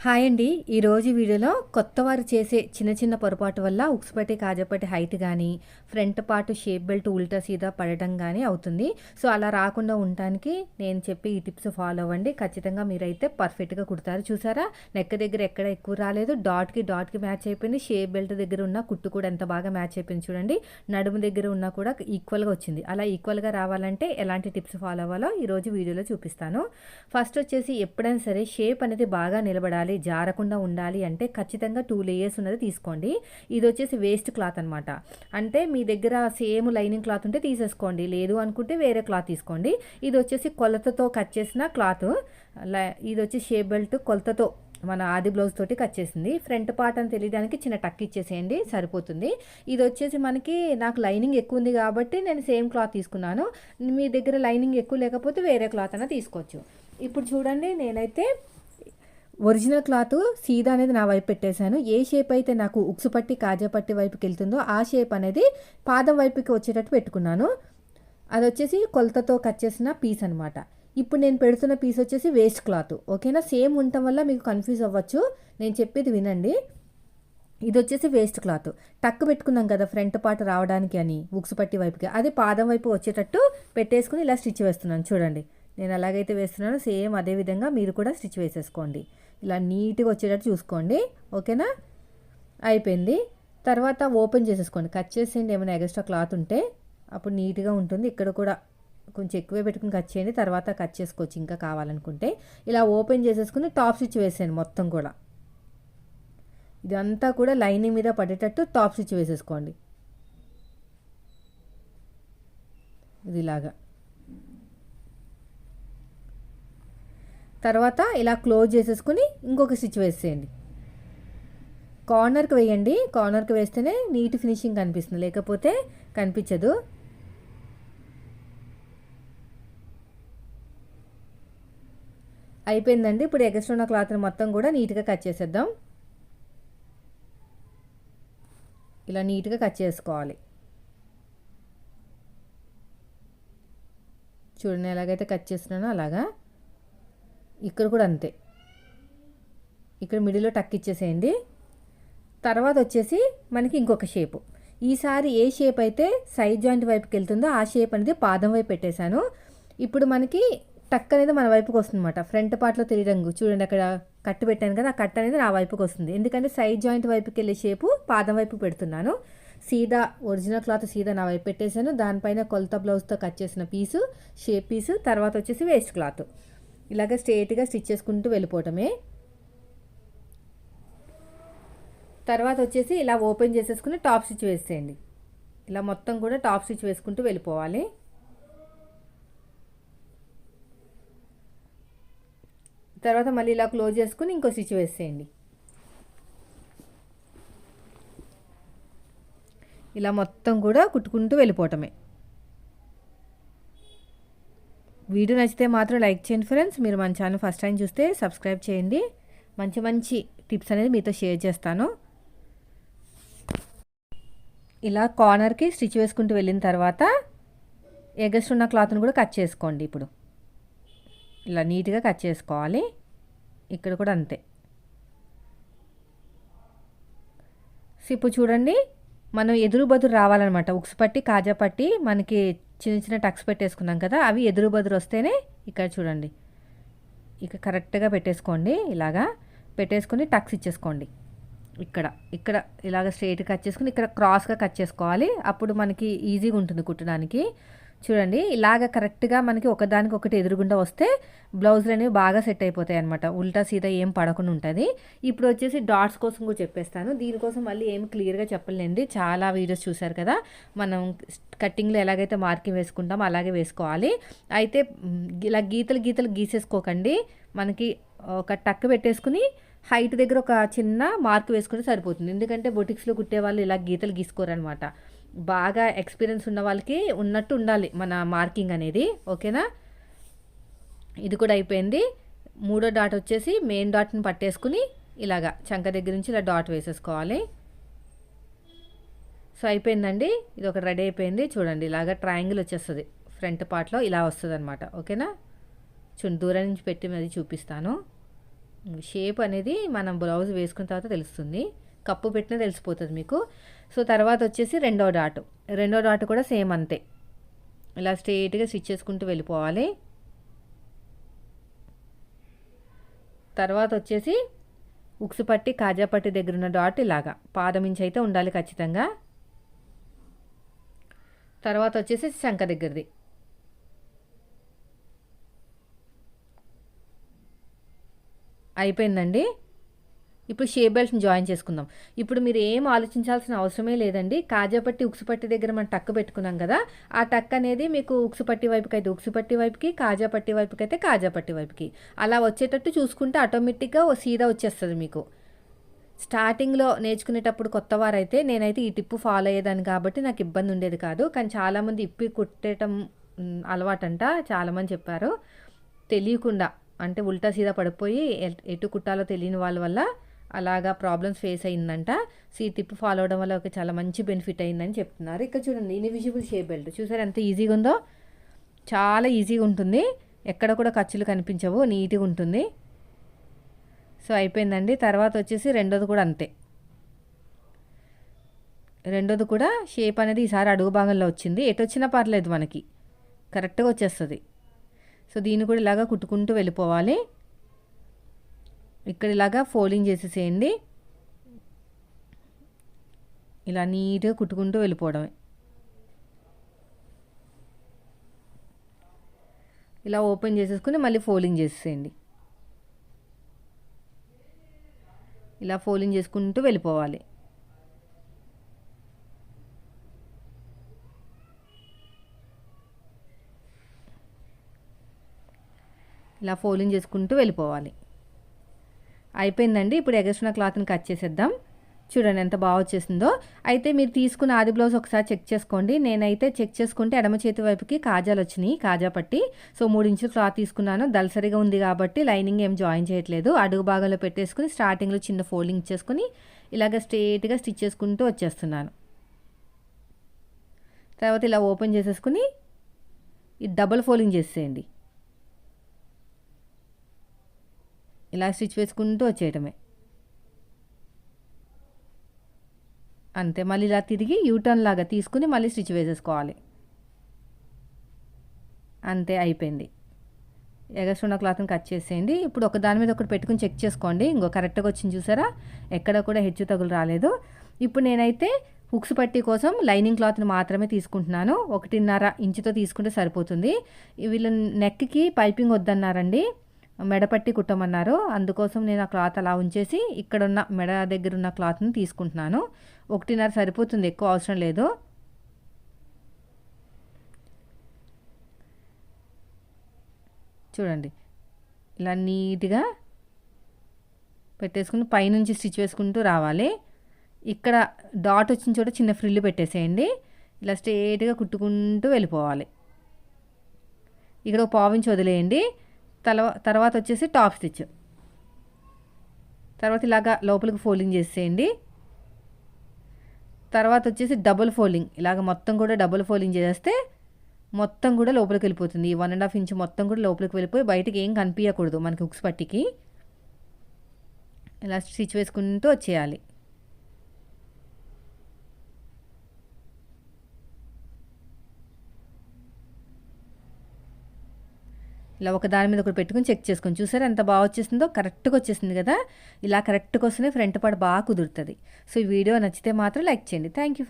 Hi అండి. ఈరోజు వీడియోలో కొత్త వారు చేసే చిన్న చిన్న పొరపాటు వల్ల ఉక్సుపట్టి కాజాపట్టి హైట్ కానీ ఫ్రంట్ పార్ట్ షేప్ బెల్ట్ ఉల్టా సీదా పడటం కానీ అవుతుంది. సో అలా రాకుండా ఉండటానికి నేను చెప్పి ఈ టిప్స్ ఫాలో అవ్వండి. ఖచ్చితంగా మీరైతే పర్ఫెక్ట్గా కుడతారు. చూసారా, నెక్ దగ్గర ఎక్కడ ఎక్కువ రాలేదు, డాట్కి మ్యాచ్ అయిపోయింది. షేప్ బెల్ట్ దగ్గర ఉన్న కుట్టు కూడా ఎంత బాగా మ్యాచ్ అయిపోయింది చూడండి. నడుము దగ్గర ఉన్న కూడా ఈక్వల్గా వచ్చింది. అలా ఈక్వల్గా రావాలంటే ఎలాంటి టిప్స్ ఫాలో అవ్వాలో ఈరోజు వీడియోలో చూపిస్తాను. ఫస్ట్ వచ్చేసి ఎప్పుడైనా సరే షేప్ అనేది బాగా నిలబడాలి, జారకుండా ఉండాలి అంటే ఖచ్చితంగా 2 లేయర్స్ ఉన్నది తీసుకోండి. ఇది వచ్చేసి వేస్ట్ క్లాత్ అనమాట. అంటే మీ దగ్గర సేమ్ లైనింగ్ క్లాత్ ఉంటే తీసేసుకోండి, లేదు అనుకుంటే వేరే క్లాత్ తీసుకోండి. ఇది వచ్చేసి కొలతతో కట్ చేసిన క్లాత్. ఇది వచ్చి షేప్ బెల్ట్ కొలతతో మన ఆది బ్లౌజ్ తోటి కట్ చేసింది. ఫ్రంట్ పార్ట్ అని తెలియడానికి చిన్న టక్ ఇచ్చేసేయండి, సరిపోతుంది. ఇది వచ్చేసి నాకు లైనింగ్ ఎక్కువ ఉంది కాబట్టి నేను సేమ్ క్లాత్ తీసుకున్నాను. మీ దగ్గర లైనింగ్ ఎక్కువ లేకపోతే వేరే క్లాత్ అయినా తీసుకోవచ్చు. ఇప్పుడు చూడండి, నేనైతే ఒరిజినల్ క్లాత్ సీదా అనేది నా వైపు పెట్టేశాను. ఏ షేప్ అయితే నాకు ఉక్సు పట్టి కాజాపట్టి వైపుకి వెళ్తుందో ఆ షేప్ అనేది పాదం వైపుకి వచ్చేటట్టు పెట్టుకున్నాను. అది వచ్చేసి కొలతతో కట్ చేసిన పీస్ అనమాట. ఇప్పుడు నేను పెడుతున్న పీస్ వచ్చేసి వేస్ట్ క్లాత్. ఓకేనా, సేమ్ ఉండటం వల్ల మీకు కన్ఫ్యూజ్ అవ్వచ్చు. నేను చెప్పేది వినండి. ఇది వచ్చేసి వేస్ట్ క్లాత్. టక్ పెట్టుకున్నాం కదా ఫ్రంట్ పార్ట్ రావడానికి అని ఉక్సు పట్టి వైపుకి, అది పాదం వైపు వచ్చేటట్టు పెట్టేసుకుని ఇలా స్టిచ్ వేస్తున్నాను. చూడండి, నేను ఎలాగైతే వేస్తున్నానో సేమ్ అదే విధంగా మీరు కూడా స్టిచ్ వేసేసుకోండి. ఇలా నీట్గా వచ్చేటట్టు చూసుకోండి. ఓకేనా, అయిపోయింది. తర్వాత ఓపెన్ చేసేసుకోండి, కట్ చేసేయండి. ఏమైనా ఎక్స్ట్రా క్లాత్ ఉంటే అప్పుడు నీట్గా ఉంటుంది. ఇక్కడ కూడా కొంచెం ఎక్కువే పెట్టుకుని కట్ చేయండి, తర్వాత కట్ చేసుకోవచ్చు ఇంకా కావాలనుకుంటే. ఇలా ఓపెన్ చేసేసుకుని టాప్ స్టిచ్ వేసేయండి మొత్తం కూడా. ఇదంతా కూడా లైనింగ్ మీద పడేటట్టు టాప్ స్టిచ్ వేసేసుకోండి. ఇది ఇలాగా. తర్వాత ఇలా క్లోజ్ చేసేసుకుని ఇంకొక స్టిచ్ వేసేయండి. కార్నర్కి వేయండి, కార్నర్కి వేస్తేనే నీట్ ఫినిషింగ్ కనిపిస్తుంది, లేకపోతే కనిపించదు. అయిపోయిందండి. ఇప్పుడు ఎక్స్ట్రా ఉన్న క్లాత్ని మొత్తం కూడా నీట్గా కట్ చేసేద్దాం. ఇలా నీట్గా కట్ చేసుకోవాలి. చూడండి, ఎలాగైతే కట్ చేస్తున్నానో అలాగా. ఇక్కడ కూడా అంతే. ఇక్కడ మిడిల్లో టక్ ఇచ్చేసేయండి. తర్వాత వచ్చేసి మనకి ఇంకొక షేపు. ఈసారి ఏ షేప్ అయితే సైడ్ జాయింట్ వైపుకి వెళ్తుందో ఆ షేప్ అనేది పాదం వైపు పెట్టేశాను. ఇప్పుడు మనకి టక్ అనేది మన వైపుకి వస్తుంది అనమాట. ఫ్రంట్ పార్ట్లో తెలియరంగు చూడండి, అక్కడ కట్టు పెట్టాను కదా, ఆ కట్ అనేది నా వైపుకి వస్తుంది. ఎందుకంటే సైడ్ జాయింట్ వైపుకి వెళ్ళే షేపు పాదం వైపు పెడుతున్నాను. సీదా ఒరిజినల్ క్లాత్ సీదా నా వైపు పెట్టేశాను. దానిపైన కొలత బ్లౌజ్తో కట్ చేసిన పీసు షేప్ పీసు, తర్వాత వచ్చేసి వేస్ట్ క్లాత్. ఇలాగ స్ట్రేట్గా స్టిచ్ చేసుకుంటూ వెళ్ళిపోవటమే. తర్వాత వచ్చేసి ఇలా ఓపెన్ చేసేసుకుని టాప్ స్టిచ్ వేసేయండి. ఇలా మొత్తం కూడా టాప్ స్టిచ్ వేసుకుంటూ వెళ్ళిపోవాలి. తర్వాత మళ్ళీ ఇలా క్లోజ్ చేసుకుని ఇంకో స్టిచ్ వేసేయండి. ఇలా మొత్తం కూడా కుట్టుకుంటూ వెళ్ళిపోవటమే. వీడియో నచ్చితే మాత్రం లైక్ చేయండి ఫ్రెండ్స్. మీరు మన ఛానల్ ఫస్ట్ టైం చూస్తే సబ్స్క్రైబ్ చేయండి. మంచి మంచి టిప్స్ అనేది మీతో షేర్ చేస్తాను. ఇలా కార్నర్కి స్టిచ్ వేసుకుంటూ వెళ్ళిన తర్వాత ఎగస్ట్ ఉన్న క్లాత్ని కూడా కట్ చేసుకోండి. ఇప్పుడు ఇలా నీట్గా కట్ చేసుకోవాలి. ఇక్కడ కూడా అంతే. ఇప్పుడు చూడండి, మనం ఎదురు బదురు రావాలన్నమాట. ఉక్సు పట్టి కాజా పట్టి మనకి చిన్న చిన్న టక్స్ పెట్టేసుకున్నాం కదా, అవి ఎదురు బదురు వస్తేనే ఇక్కడ చూడండి, ఇక కరెక్ట్గా పెట్టేసుకోండి. ఇలాగా పెట్టేసుకొని టక్స్ ఇచ్చేసుకోండి. ఇక్కడ ఇక్కడ ఇలాగ స్ట్రైట్ కట్ చేసుకుని ఇక్కడ క్రాస్గా కట్ చేసుకోవాలి. అప్పుడు మనకి ఈజీగా ఉంటుంది కుట్టడానికి. చూడండి, ఇలాగ కరెక్ట్గా మనకి ఒకదానికి ఒకటి ఎదురుగుండా వస్తే బ్లౌజులు అనేవి బాగా సెట్ అయిపోతాయి అనమాట. ఉల్టా సీదా ఏం పడకుండా ఉంటుంది. ఇప్పుడు వచ్చేసి డాట్స్ కోసం కూడా చెప్పేస్తాను. దీనికోసం మళ్ళీ ఏం క్లియర్గా చెప్పలేండి, చాలా వీడియోస్ చూసారు కదా. మనం కట్టింగ్లో ఎలాగైతే మార్కింగ్ వేసుకుంటామో అలాగే వేసుకోవాలి. అయితే ఇలా గీతలు గీతలు గీసేసుకోకండి. మనకి ఒక టక్ పెట్టేసుకుని హైట్ దగ్గర ఒక చిన్న మార్క్ వేసుకుంటే సరిపోతుంది. ఎందుకంటే బొటిక్స్లో కుట్టే వాళ్ళు ఇలా గీతలు గీసుకోరనమాట. బాగా ఎక్స్పీరియన్స్ ఉన్న వాళ్ళకి ఉన్నట్టు ఉండాలి మన మార్కింగ్ అనేది. ఓకేనా, ఇది కూడా అయిపోయింది. మూడో డాట్ వచ్చేసి మెయిన్ డాట్ని పట్టేసుకుని ఇలాగా చంక దగ్గర నుంచి ఇలా డాట్ వేసేసుకోవాలి. సో అయిపోయిందండి, ఇది ఒక రెడీ అయిపోయింది. చూడండి, ఇలాగా ట్రయాంగిల్ వచ్చేస్తుంది ఫ్రంట్ పార్ట్లో, ఇలా వస్తుంది అనమాట. ఓకేనా, చూడండి, దూరం నుంచి పెట్టి మరి చూపిస్తాను. షేప్ అనేది మనం బ్లౌజ్ వేసుకున్న తర్వాత తెలుస్తుంది. కప్పు పెట్టినా తెలిసిపోతుంది మీకు. సో తర్వాత వచ్చేసి రెండో డాట్ కూడా సేమ్ అంతే, ఇలా స్ట్రెయిట్గా స్టిచ్ చేసుకుంటూ వెళ్ళిపోవాలి. తర్వాత వచ్చేసి ఉక్సు పట్టి కాజా పట్టి దగ్గర ఉన్న డాట్ ఇలాగా పాదం ఇంచ్ అయితే ఉండాలి ఖచ్చితంగా. తర్వాత వచ్చేసి శంఖ దగ్గరది అయిపోయిందండి. ఇప్పుడు షేప్ బెల్ట్ని జాయిన్ చేసుకుందాం. ఇప్పుడు మీరు ఏం ఆలోచించాల్సిన అవసరమే లేదండి. కాజాపట్టి ఉక్సుపట్టి దగ్గర మనం టక్ పెట్టుకున్నాం కదా, ఆ టక్ అనేది మీకు ఉక్సుపట్టి వైపుకి అయితే ఉక్సుపట్టి వైపుకి, కాజాపట్టి వైపుకి అయితే కాజాపట్టి వైపుకి అలా వచ్చేటట్టు చూసుకుంటే ఆటోమేటిక్గా సీదా వచ్చేస్తుంది మీకు. స్టార్టింగ్లో నేర్చుకునేటప్పుడు కొత్తవారైతే నేనైతే ఈ టిప్పు ఫాలో అయ్యేదాన్ని కాబట్టి నాకు ఇబ్బంది ఉండేది కాదు. కానీ చాలామంది ఇప్పి కుట్టేయటం అలవాటంట చాలామంది చెప్పారు. తెలియకుండా అంటే ఉల్టా సీదా పడిపోయి ఎటు కుట్టాలో తెలియని వాళ్ళ వల్ల అలాగా ప్రాబ్లమ్స్ ఫేస్ అయిందంట. సో ఈ టిప్ ఫాలో అవడం వల్ల ఒక చాలా మంచి బెనిఫిట్ అయిందని చెప్తున్నారు. ఇక్కడ చూడండి, ఇన్విజిబుల్ షేప్ బెల్ట్ చూసారు ఎంత ఈజీగా ఉందో. చాలా ఈజీగా ఉంటుంది, ఎక్కడ కూడా ఖర్చులు కనిపించవు, నీట్గా ఉంటుంది. సో అయిపోయిందండి. తర్వాత వచ్చేసి రెండోది కూడా అంతే. రెండోది కూడా షేప్ అనేది ఈసారి అడుగు భాగంలో వచ్చింది. ఎటు వచ్చినా పర్లేదు, మనకి కరెక్ట్గా వచ్చేస్తుంది. సో దీన్ని కూడా ఇలాగా కుట్టుకుంటూ వెళ్ళిపోవాలి. ఇక్కడ ఇలాగా ఫోల్డింగ్ చేసేసేయండి, ఇలా నీట్గా కుట్టుకుంటూ వెళ్ళిపోవడమే. ఇలా ఓపెన్ చేసేసుకుని మళ్ళీ ఫోల్డింగ్ చేసేసేయండి. ఇలా ఫోల్డింగ్ చేసుకుంటూ వెళ్ళిపోవాలి. ఇలా ఫోల్డింగ్ చేసుకుంటూ వెళ్ళిపోవాలి. అయిపోయిందండి. ఇప్పుడు ఎగస్ట్రా క్లాత్ని కట్ చేసేద్దాం. చూడండి ఎంత బాగా వచ్చేసిందో. అయితే మీరు తీసుకున్న ఆది బ్లౌజ్ ఒకసారి చెక్ చేసుకోండి. నేనైతే చెక్ చేసుకుంటే ఎడమ చేతి వైపుకి కాజాలు వచ్చినాయి, కాజా పట్టి. సో 3 ఇంచులు క్లాత్ తీసుకున్నాను. దళసరిగా ఉంది కాబట్టి లైనింగ్ ఏం జాయిన్ చేయట్లేదు. అడుగు భాగంలో పెట్టేసుకుని స్టార్టింగ్లో చిన్న ఫోల్డింగ్ చేసుకుని ఇలాగ స్ట్రేట్గా స్టిచ్ చేసుకుంటూ వచ్చేస్తున్నాను. తర్వాత ఇలా ఓపెన్ చేసేసుకుని ఈ డబుల్ ఫోల్డింగ్ చేసేయండి. ఇలా స్టిచ్ వేసుకుంటూ వచ్చేయటమే అంతే. మళ్ళీ ఇలా తిరిగి యూటర్న్ లాగా తీసుకుని మళ్ళీ స్టిచ్ వేసేసుకోవాలి. అంతే, అయిపోయింది. ఎగస్ట్రా క్లాత్ని కట్ చేసేయండి. ఇప్పుడు ఒక దాని మీద ఒకటి పెట్టుకుని చెక్ చేసుకోండి. ఇంకో కరెక్ట్గా వచ్చింది చూసారా, ఎక్కడ కూడా హెచ్చు తగులు రాలేదు. ఇప్పుడు నేనైతే హుక్స్ పట్టీ కోసం లైనింగ్ క్లాత్ని మాత్రమే తీసుకుంటున్నాను. 1.5 ఇంచుతో తీసుకుంటే సరిపోతుంది. వీళ్ళు నెక్కి పైపింగ్ వద్దన్నారండి, మెడపట్టి కుట్టమన్నారు. అందుకోసం నేను ఆ క్లాత్ అలా ఉంచేసి ఇక్కడున్న మెడ దగ్గర ఉన్న క్లాత్ని తీసుకుంటున్నాను. 1.5 సరిపోతుంది, ఎక్కువ అవసరం లేదు. చూడండి ఇలా నీట్గా పెట్టేసుకుని పైనుంచి స్టిచ్ వేసుకుంటూ రావాలి. ఇక్కడ డాట్ వచ్చిన చోట చిన్న ఫ్రిల్ పెట్టేసేయండి. ఇలా స్ట్రేట్గా కుట్టుకుంటూ వెళ్ళిపోవాలి. ఇక్కడ 1/4 ఇంచ్ వదిలేయండి. తర్వాత వచ్చేసి టాప్ స్టిచ్. తర్వాత ఇలాగా లోపలికి ఫోల్డింగ్ చేసేయండి. తర్వాత వచ్చేసి డబుల్ ఫోల్డింగ్, ఇలాగ మొత్తం కూడా డబుల్ ఫోల్డింగ్ చేస్తే మొత్తం కూడా లోపలికి వెళ్ళిపోతుంది. ఈ 1.5 ఇంచ్ మొత్తం కూడా లోపలికి వెళ్ళిపోయి బయటికి ఏం కనిపించకూడదు మనకి హుక్స్ పట్టికి. ఇలా స్టిచ్ వేసుకుంటూ వచ్చేయాలి. ఇలా ఒక దాని మీద ఒకటి పెట్టుకుని చెక్ చేసుకొని చూసారా ఎంత బాగా వచ్చేసిందో. కరెక్ట్గా వచ్చేసింది కదా. ఇలా కరెక్ట్గా వస్తేనే ఫ్రంట్ పార్ట్ బాగా కుదురుతుంది. సో ఈ వీడియో నచ్చితే మాత్రం లైక్ చేయండి. Thank you.